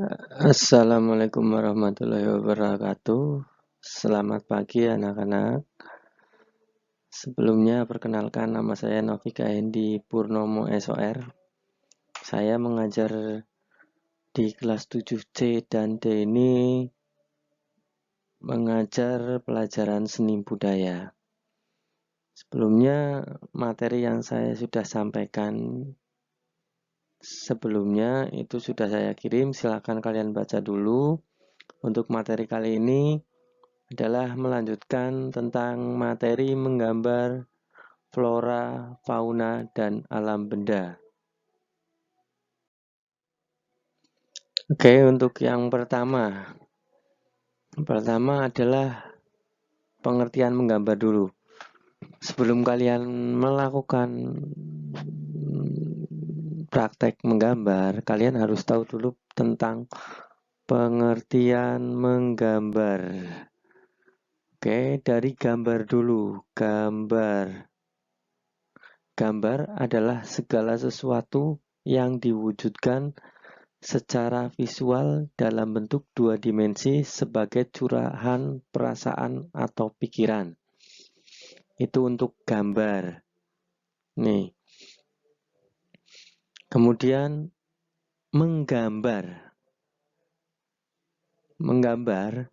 Assalamualaikum warahmatullahi wabarakatuh. Selamat pagi anak-anak. Sebelumnya perkenalkan, nama saya Novika Hendi Purnomo SOR. Saya mengajar di kelas 7C dan D ini mengajar pelajaran seni budaya. Sebelumnya materi yang saya sudah sampaikan sebelumnya itu sudah saya kirim, silakan kalian baca dulu. Untuk materi kali ini adalah melanjutkan tentang materi menggambar flora, fauna, dan alam benda. Oke, untuk yang pertama adalah pengertian menggambar dulu. Sebelum kalian melakukan praktek menggambar, kalian harus tahu dulu tentang pengertian menggambar. Oke, dari gambar dulu. Gambar adalah segala sesuatu yang diwujudkan secara visual dalam bentuk dua dimensi sebagai curahan perasaan atau pikiran. Itu untuk gambar. Nih. Kemudian menggambar. Menggambar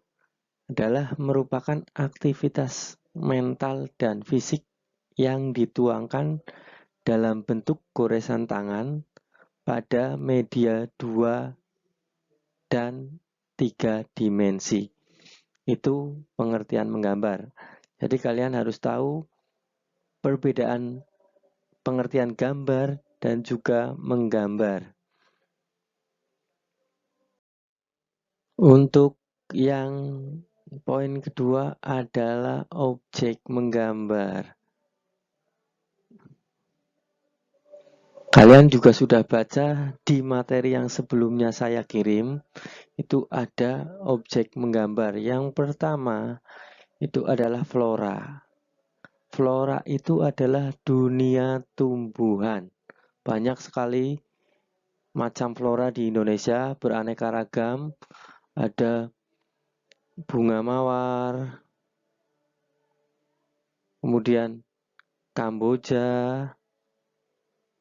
adalah merupakan aktivitas mental dan fisik yang dituangkan dalam bentuk goresan tangan pada media 2 dan 3 dimensi. Itu pengertian menggambar. Jadi kalian harus tahu perbedaan pengertian gambar dan juga menggambar. Untuk yang poin kedua adalah objek menggambar. Kalian juga sudah baca di materi yang sebelumnya saya kirim, itu ada objek menggambar. Yang pertama itu adalah flora. Flora itu adalah dunia tumbuhan. Banyak sekali macam flora di Indonesia, beraneka ragam. Ada bunga mawar, kemudian kamboja,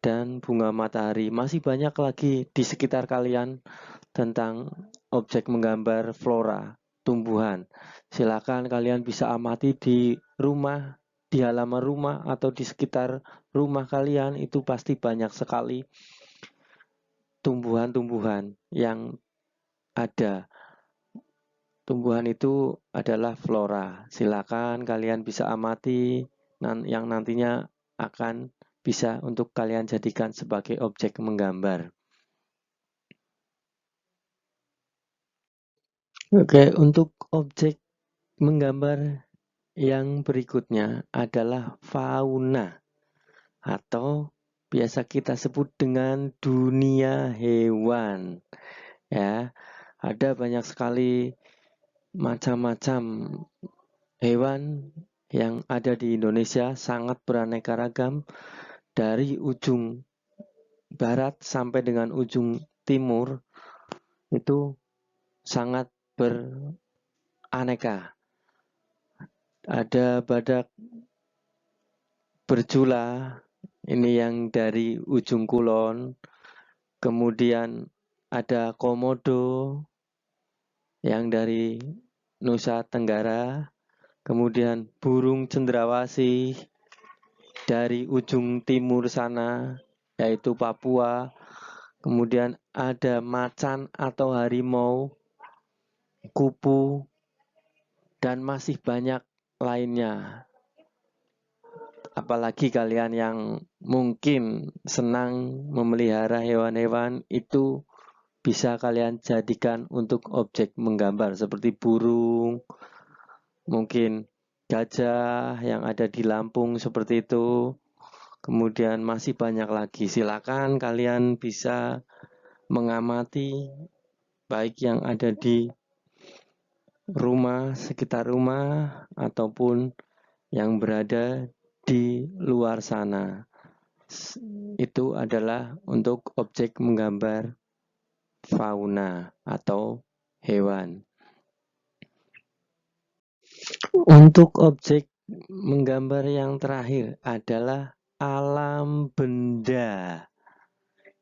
dan bunga matahari. Masih banyak lagi di sekitar kalian tentang objek menggambar flora, tumbuhan. Silakan kalian bisa amati di rumah, di halaman rumah atau di sekitar rumah kalian, itu pasti banyak sekali tumbuhan-tumbuhan yang ada. Tumbuhan itu adalah flora. Silakan kalian bisa amati yang nantinya akan bisa untuk kalian jadikan sebagai objek menggambar. Oke, untuk objek menggambar yang berikutnya adalah fauna atau biasa kita sebut dengan dunia hewan. Ya, ada banyak sekali macam-macam hewan yang ada di Indonesia, sangat beraneka ragam dari ujung barat sampai dengan ujung timur, itu sangat beraneka. Ada badak berjula, ini yang dari ujung kulon. Kemudian ada komodo yang dari Nusa Tenggara. Kemudian burung cendrawasih dari ujung timur sana, yaitu Papua. Kemudian ada macan atau harimau, kupu, dan masih banyak lainnya. Apalagi kalian yang mungkin senang memelihara hewan-hewan, itu bisa kalian jadikan untuk objek menggambar seperti burung, mungkin gajah yang ada di Lampung seperti itu. Kemudian masih banyak lagi. Silakan kalian bisa mengamati baik yang ada di rumah, sekitar rumah, ataupun yang berada di luar sana. Itu adalah untuk objek menggambar fauna atau hewan. Untuk objek menggambar yang terakhir adalah alam benda.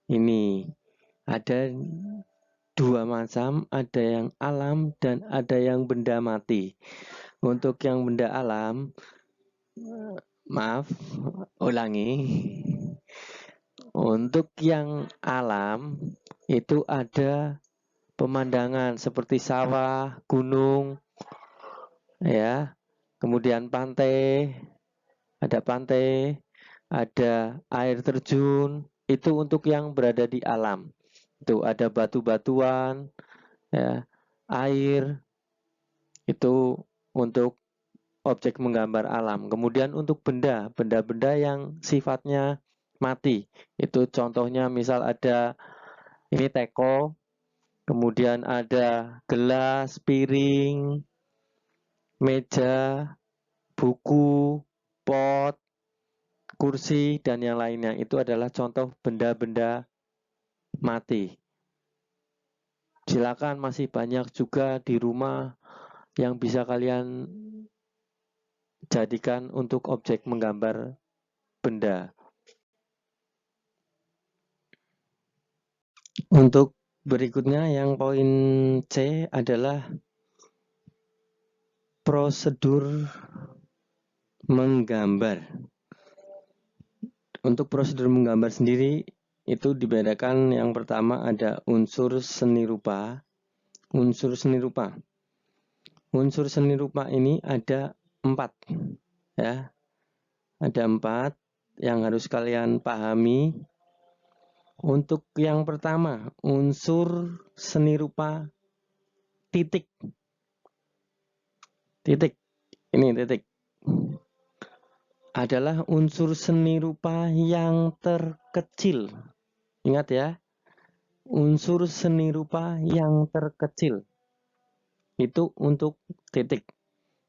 Ini ada dua macam, ada yang alam dan ada yang benda mati. Untuk yang benda alam, maaf, ulangi. Untuk yang alam itu ada pemandangan seperti sawah, gunung, ya, kemudian pantai, ada air terjun. Itu untuk yang berada di alam. Itu ada batu-batuan, ya, air. Itu untuk objek menggambar alam. Kemudian untuk benda-benda yang sifatnya mati. Itu contohnya misal ada ini teko, kemudian ada gelas, piring, meja, buku, pot, kursi, dan yang lainnya. Itu adalah contoh benda-benda mati. Silakan, masih banyak juga di rumah yang bisa kalian jadikan untuk objek menggambar benda. Untuk berikutnya yang poin C adalah prosedur menggambar. Untuk prosedur menggambar sendiri itu dibedakan, yang pertama ada unsur seni rupa. Unsur seni rupa. Unsur seni rupa ini ada 4, ya. Ada 4 yang harus kalian pahami. Untuk yang pertama, unsur seni rupa titik. Titik. Ini titik. Adalah unsur seni rupa yang terkecil. Ingat ya, unsur seni rupa yang terkecil. Itu untuk titik.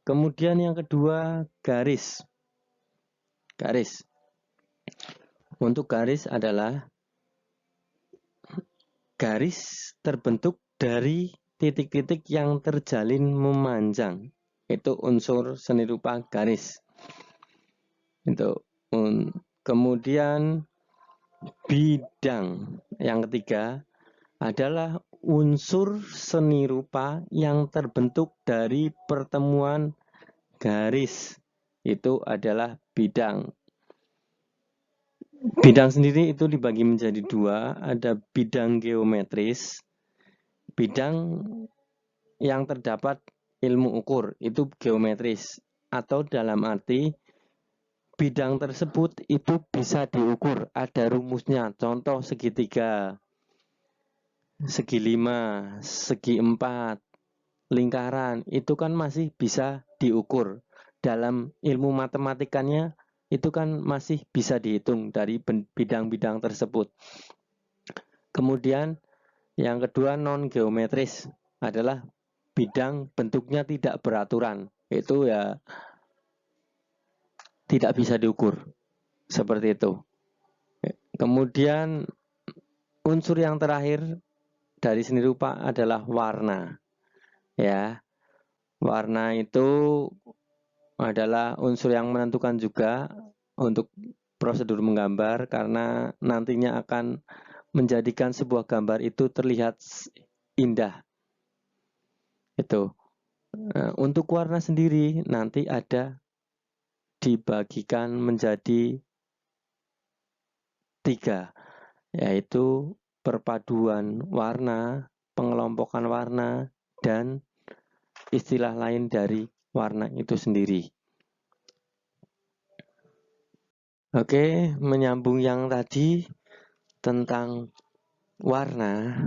Kemudian yang kedua, garis. Garis. Untuk garis adalah garis terbentuk dari titik-titik yang terjalin memanjang. Itu unsur seni rupa garis. Itu. Kemudian bidang yang ketiga adalah unsur seni rupa yang terbentuk dari pertemuan garis. Itu adalah bidang. Bidang sendiri itu dibagi menjadi 2, ada bidang geometris, bidang yang terdapat ilmu ukur, itu geometris, atau dalam arti bidang tersebut itu bisa diukur, ada rumusnya, contoh segitiga, segi 5, segi 4, lingkaran, itu kan masih bisa diukur. Dalam ilmu matematikanya itu kan masih bisa dihitung dari bidang-bidang tersebut. Kemudian yang kedua non geometris adalah bidang bentuknya tidak beraturan. Itu ya tidak bisa diukur. Seperti itu. Kemudian unsur yang terakhir dari seni rupa adalah warna. Ya. Warna itu adalah unsur yang menentukan juga untuk prosedur menggambar, karena nantinya akan menjadikan sebuah gambar itu terlihat indah. Itu. Untuk warna sendiri nanti ada dibagikan menjadi 3, yaitu perpaduan warna, pengelompokan warna, dan istilah lain dari warna itu sendiri. Oke, menyambung yang tadi tentang warna,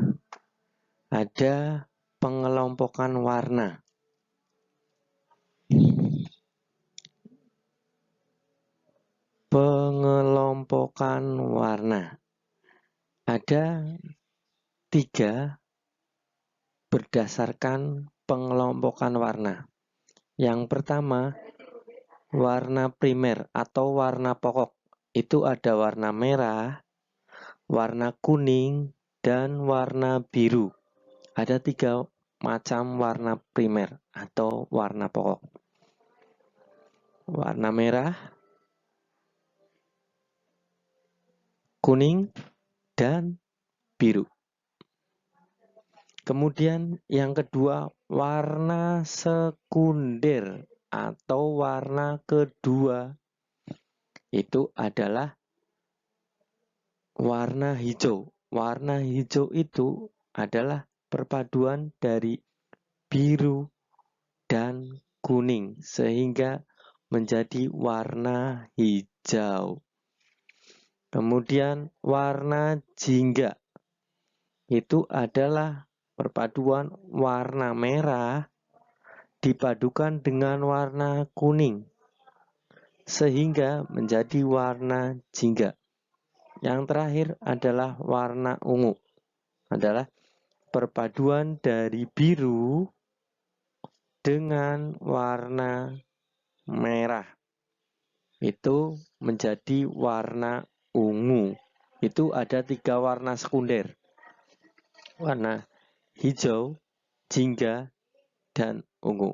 ada pengelompokan warna. Pengelompokan warna ada 3 berdasarkan pengelompokan warna. Yang pertama, warna primer atau warna pokok. Itu ada warna merah, warna kuning, dan warna biru. Ada 3 macam warna primer atau warna pokok. Warna merah, kuning, dan biru. Kemudian yang kedua, warna sekunder atau warna kedua itu adalah warna hijau. Warna hijau itu adalah perpaduan dari biru dan kuning sehingga menjadi warna hijau. Kemudian warna jingga itu adalah perpaduan warna merah dipadukan dengan warna kuning sehingga menjadi warna jingga. Yang terakhir adalah warna ungu, adalah perpaduan dari biru dengan warna merah. Itu menjadi warna ungu. Itu ada 3 warna sekunder. Warna hijau, jingga, dan ungu.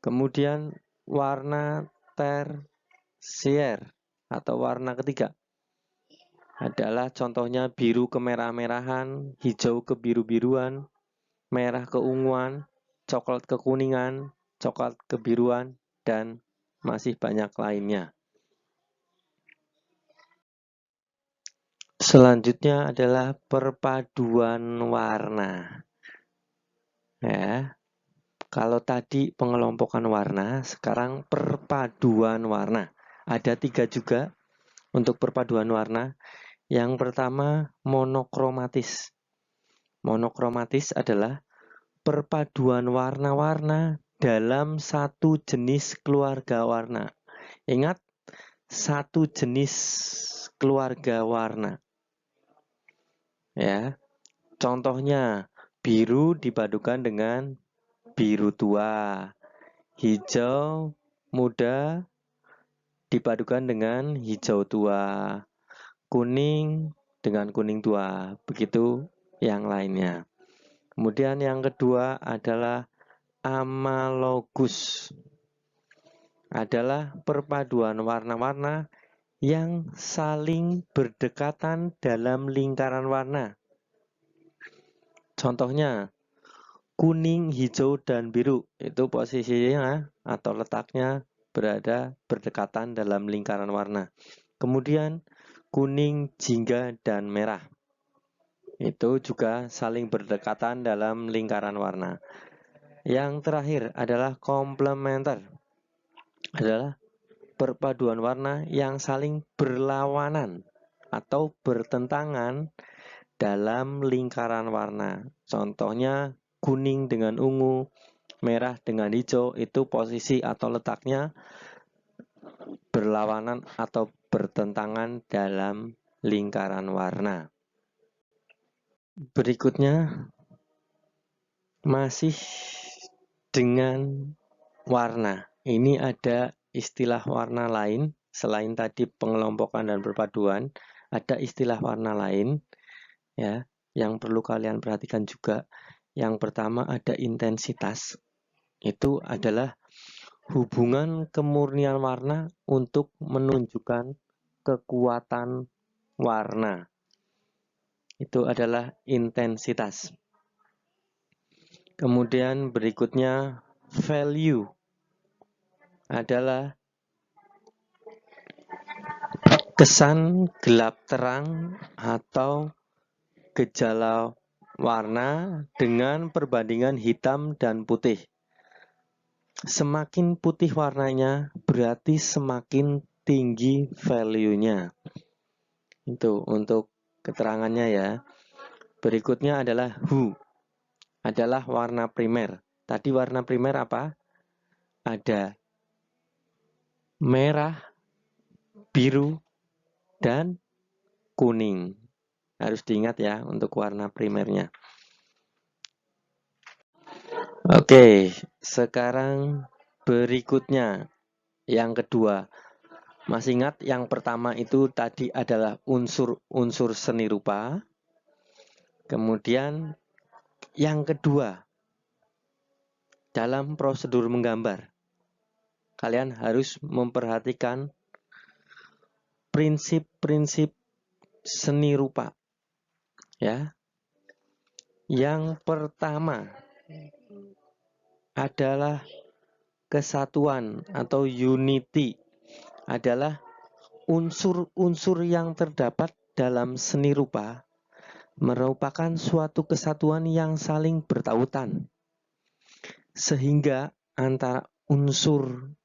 Kemudian warna tersier atau warna ketiga adalah contohnya biru kemerah-merahan, hijau kebiru-biruan, merah keunguan, coklat kekuningan, coklat kebiruan, dan masih banyak lainnya. Selanjutnya adalah perpaduan warna. Ya, kalau tadi pengelompokan warna, sekarang perpaduan warna. Ada 3 juga untuk perpaduan warna. Yang pertama, monokromatis. Monokromatis adalah perpaduan warna-warna dalam satu jenis keluarga warna. Ingat, satu jenis keluarga warna. Ya, contohnya biru dipadukan dengan biru tua, hijau muda dipadukan dengan hijau tua, kuning dengan kuning tua, begitu yang lainnya. Kemudian yang kedua adalah amalogus, adalah perpaduan warna-warna yang saling berdekatan dalam lingkaran warna. Contohnya kuning, hijau, dan biru itu posisinya atau letaknya berada berdekatan dalam lingkaran warna. Kemudian kuning, jingga, dan merah itu juga saling berdekatan dalam lingkaran warna. Yang terakhir adalah komplementer, adalah perpaduan warna yang saling berlawanan atau bertentangan dalam lingkaran warna. Contohnya kuning dengan ungu, merah dengan hijau, itu posisi atau letaknya berlawanan atau bertentangan dalam lingkaran warna. Berikutnya masih dengan warna. Ini ada istilah warna lain selain tadi pengelompokan dan perpaduan, ada istilah warna lain ya yang perlu kalian perhatikan juga. Yang pertama ada intensitas. Itu adalah hubungan kemurnian warna untuk menunjukkan kekuatan warna. Itu adalah intensitas. Kemudian berikutnya value adalah kesan gelap terang atau gejala warna dengan perbandingan hitam dan putih. Semakin putih warnanya berarti semakin tinggi value-nya. Itu untuk keterangannya ya. Berikutnya adalah hue, adalah warna primer. Tadi warna primer apa? Ada merah, biru, dan kuning. Harus diingat ya untuk warna primernya. Oke, sekarang berikutnya yang kedua. Masih ingat yang pertama itu tadi adalah unsur-unsur seni rupa. Kemudian yang kedua, dalam prosedur menggambar, kalian harus memperhatikan prinsip-prinsip seni rupa. Ya. Yang pertama adalah kesatuan atau unity, adalah unsur-unsur yang terdapat dalam seni rupa merupakan suatu kesatuan yang saling bertautan, sehingga antara unsur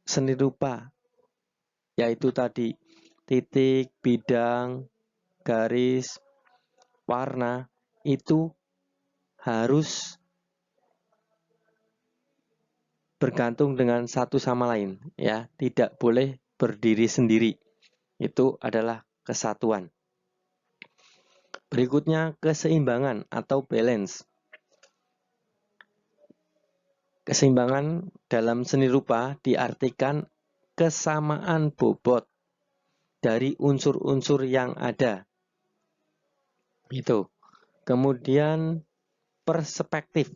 seni rupa, yaitu tadi titik, bidang, garis, warna, itu harus bergantung dengan satu sama lain, ya, tidak boleh berdiri sendiri. Itu adalah kesatuan. Berikutnya keseimbangan atau balance. Keseimbangan dalam seni rupa diartikan kesamaan bobot dari unsur-unsur yang ada. Itu. Kemudian perspektif.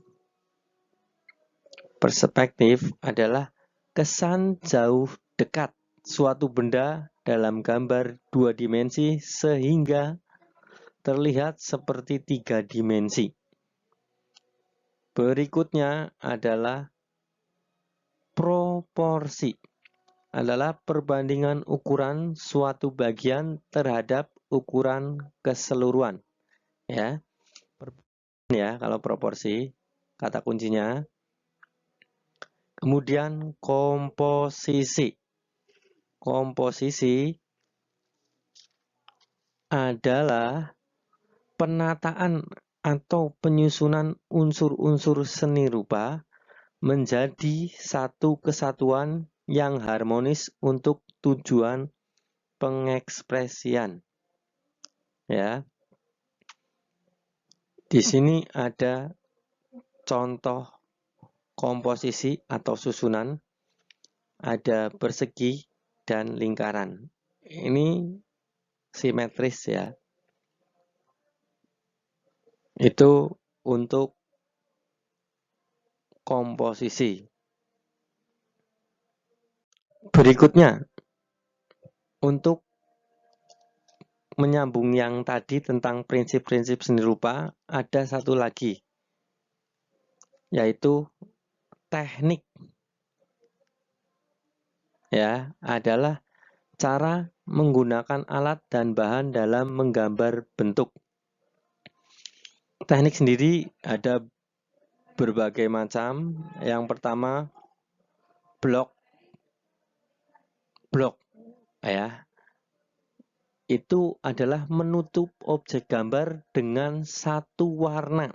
Perspektif adalah kesan jauh dekat suatu benda dalam gambar 2 dimensi sehingga terlihat seperti 3 dimensi. Berikutnya adalah proporsi. Adalah perbandingan ukuran suatu bagian terhadap ukuran keseluruhan. Ya. Ya, kalau proporsi, kata kuncinya. Kemudian komposisi. Komposisi adalah penataan atau penyusunan unsur-unsur seni rupa menjadi satu kesatuan yang harmonis untuk tujuan pengekspresian. Ya. Di sini ada contoh komposisi atau susunan, ada persegi dan lingkaran. Ini simetris ya. Itu untuk komposisi. Berikutnya, untuk menyambung yang tadi tentang prinsip-prinsip seni rupa, ada satu lagi, yaitu teknik. Ya, adalah cara menggunakan alat dan bahan dalam menggambar bentuk. Teknik sendiri ada berbagai macam. Yang pertama, blok ya. Itu adalah menutup objek gambar dengan satu warna.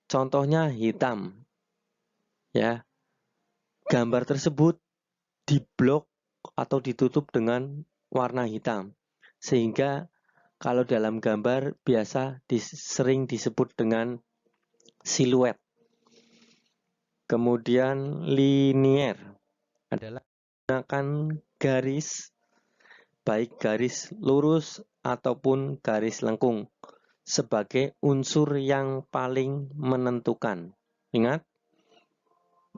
Contohnya hitam. Ya. Gambar tersebut diblok atau ditutup dengan warna hitam. Sehingga kalau dalam gambar biasa sering disebut dengan siluet. Kemudian linier adalah menggunakan garis, baik garis lurus ataupun garis lengkung, sebagai unsur yang paling menentukan. Ingat,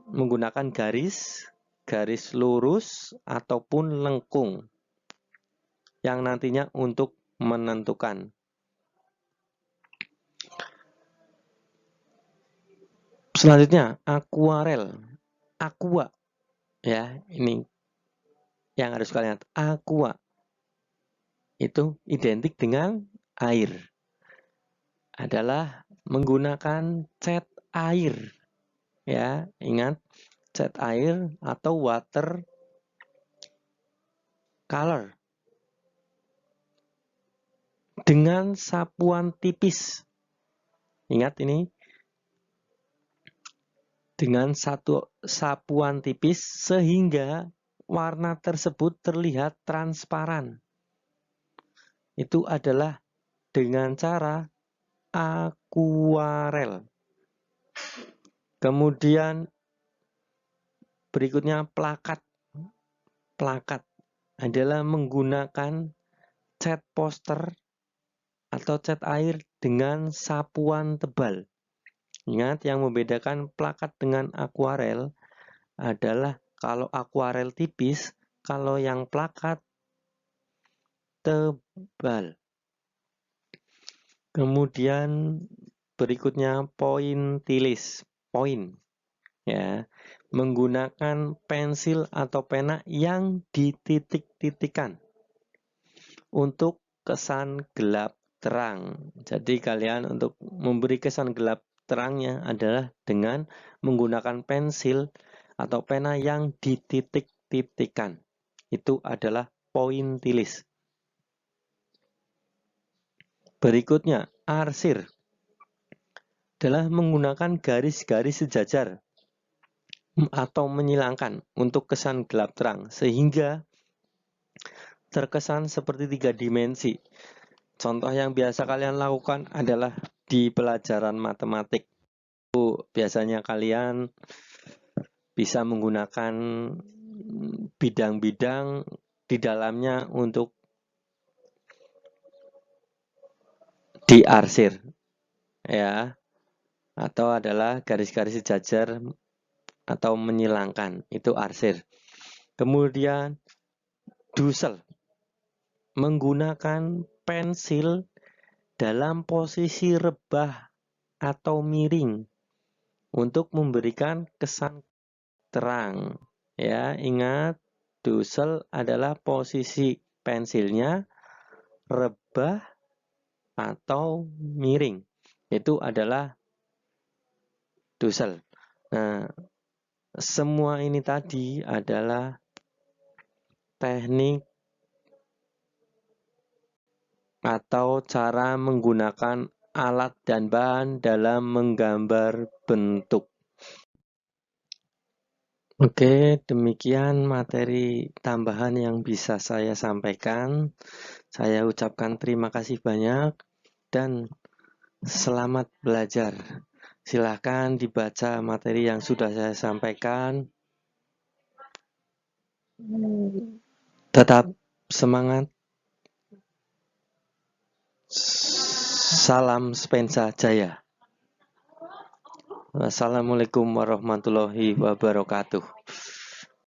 menggunakan garis lurus ataupun lengkung yang nantinya untuk menentukan. Selanjutnya, akuarel. Aqua. Ya, ini yang harus kalian lihat. Aqua. Itu identik dengan air. Adalah menggunakan cat air. Ya, ingat, cat air atau water color. Dengan sapuan tipis. Ingat ini. Dengan satu sapuan tipis sehingga warna tersebut terlihat transparan. Itu adalah dengan cara akuarel. Kemudian berikutnya plakat. Plakat adalah menggunakan cat poster atau cat air dengan sapuan tebal. Ingat, yang membedakan plakat dengan akuarel adalah kalau akuarel tipis, kalau yang plakat tebal. Kemudian berikutnya pointilis, poin ya, menggunakan pensil atau pena yang dititik-titikkan untuk kesan gelap terang. Jadi kalian untuk memberi kesan gelap terangnya adalah dengan menggunakan pensil atau pena yang dititik-titikkan. Itu adalah pointilis. Berikutnya, arsir adalah menggunakan garis-garis sejajar atau menyilangkan untuk kesan gelap terang sehingga terkesan seperti 3 dimensi. Contoh yang biasa kalian lakukan adalah di pelajaran matematik. Biasanya kalian bisa menggunakan bidang-bidang di dalamnya untuk diarsir ya, atau adalah garis-garis sejajar atau menyilangkan, itu arsir. Kemudian dusel, menggunakan pensil dalam posisi rebah atau miring untuk memberikan kesan terang. Ya, ingat, dusel adalah posisi pensilnya rebah atau miring. Itu adalah dusel. Nah, semua ini tadi adalah teknik atau cara menggunakan alat dan bahan dalam menggambar bentuk. Oke, demikian materi tambahan yang bisa saya sampaikan. Saya ucapkan terima kasih banyak dan selamat belajar. Silahkan dibaca materi yang sudah saya sampaikan. Tetap semangat. Salam Spensa Jaya. Wassalamualaikum warahmatullahi wabarakatuh.